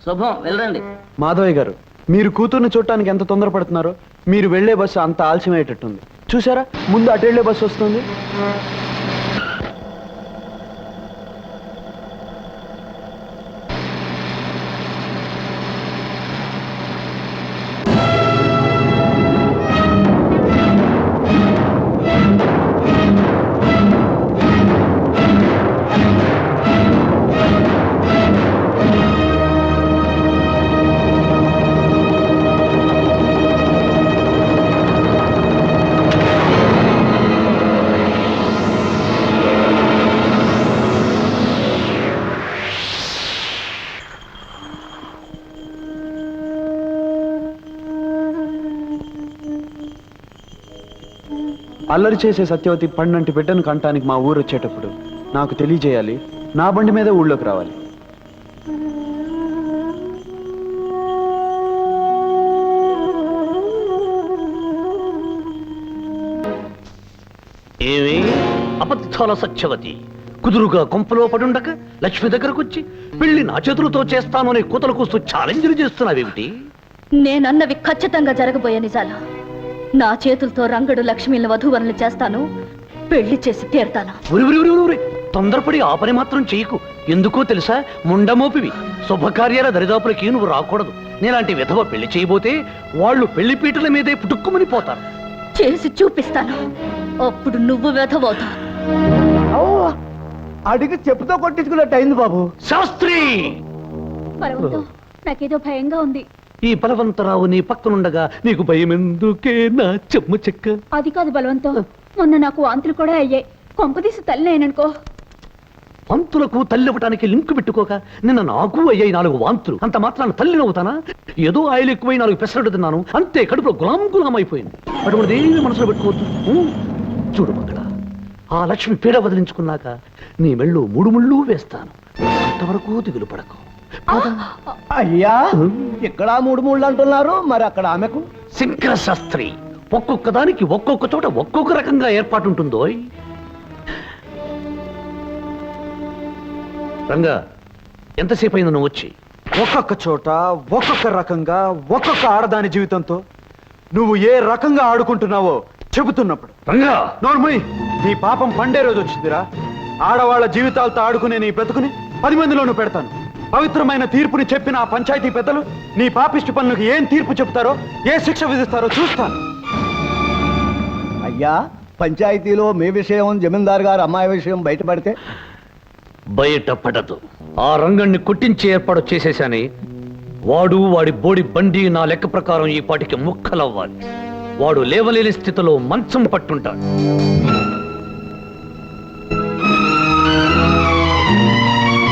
శుభం, వెళ్ళండి. మాధవయ్య గారు, మీరు కూతుర్ని చూడటానికి ఎంత తొందరపడుతున్నారో మీరు వెళ్లే బస్సు అంత ఆలస్యమయ్యేటట్టుంది. చూసారా, ముందు అటు వెళ్లే బస్సు వస్తుంది. అల్లరి చేసే సత్యవతి పండంటి బిడ్డను కంటానికి మా ఊరు వచ్చేటప్పుడు నాకు తెలియజేయాలి. నా బండి మీద ఊళ్ళోకి రావాలి. ఏమి అబద్ధాల సత్యవతి, కుదురుగా కొంపలో పడుండక లక్ష్మి దగ్గరకు వచ్చి పెళ్లి నా చేతులతో చేస్తాను అనే కూతలు కూస్తూ ఛాలెంజ్లు చేస్తున్నావేమిటి? నేనన్నవి ఖచ్చితంగా జరగబోయే నిజాలు. నా చేతులతో రంగడు లక్ష్మిని వధూవరులు చేస్తాను, పెళ్లి చేసి తీరుతాను. తొందరపడి ఆ పని మాత్రం చెయ్యకు. ఎందుకో తెలుసా, ముండమోపివి. శుభకార్యాల దరిదాపులకి నువ్వు రాకూడదు. నేలాంటి విధవ పెళ్లి చేయబోతే వాళ్ళు పెళ్లి పీటల మీదే పుట్టుక్కుమని పోతారు. చేసి చూపిస్తాను, అప్పుడు నువ్వు వెధవవుతావు. అడిగి చెప్పుతో కొట్టించుకున్నట్టు అయింది బాబు. శాస్త్రి, నాకేదో భయంగా ఉంది. ఈ బలవంతరావు నీ పక్కనుండగా నీకు భయం ఎందుకే నా చెమ్మ చెక్క? అది కాదు బలవంతం, మొన్న నాకు వాంతులు కూడా అయ్యాయి. కొంపదీసి తల్లి అయిననుకో. వాంతులకు తల్లి ఇవ్వటానికి లింకు పెట్టుకోక నిన్న నాకు అయ్యాయి 4 వాంతులు. అంత మాత్రాన తల్లి నవ్వుతానా? ఏదో ఆయిల్ ఎక్కువై 4 పెసరట్టు తిన్నాను అంతే, కడుపులో గులాం అయిపోయింది. అటువంటి ఏమి మనసులో పెట్టుకోవద్దు. చూడు మగడ, ఆ లక్ష్మి పీడ వదిలించుకున్నాక నీ మెళ్ళు 3 ముళ్ళు వేస్తాను. అంతవరకు దిగులు పడకు. అయ్యా, ఇక్కడ 3 ముళ్ళు అంటున్నారు, మరి అక్కడ ఆమెకు? శంకర శాస్త్రి, ఒక్కొక్క దానికి ఒక్కొక్క చోట ఒక్కొక్క రకంగా ఏర్పాటుంటుందో. రంగా, ఎంతసేపు అయింది నువ్వు వచ్చి? ఒక్కొక్క చోట ఒక్కొక్క రకంగా ఒక్కొక్క ఆడదాని జీవితంతో నువ్వు ఏ రకంగా ఆడుకుంటున్నావో చెబుతున్నప్పుడు. రంగా నోర్మయ్, నీ పాపం పండే రోజు వచ్చిందిరా. ఆడవాళ్ల జీవితాలతో ఆడుకునే నీ బ్రతుకుని 10 మందిలోనూ పెడతాను. పవిత్రమైన తీర్పుని చెప్పిన ఆ పంచాయతీ పెద్దలు నీ పాపిష్టి పనులకు ఏం తీర్పు చెప్తారో, ఏ శిక్ష విధిస్తారో చూస్తాను. అయ్యా, పంచాయతీలో మీ విషయం, జమీందార్ గారు అమ్మాయి విషయం బయటపడితే? బయటపడదు. ఆ రంగణ్ణి కొట్టించే ఏర్పాటు చేసేశాని. వాడు వాడి బోడి బండి నా లెక్క ప్రకారం ఈ పాటికి ముక్కలవ్వాలి. వాడు లేవలేని స్థితిలో మంచం పట్టుంటాడు.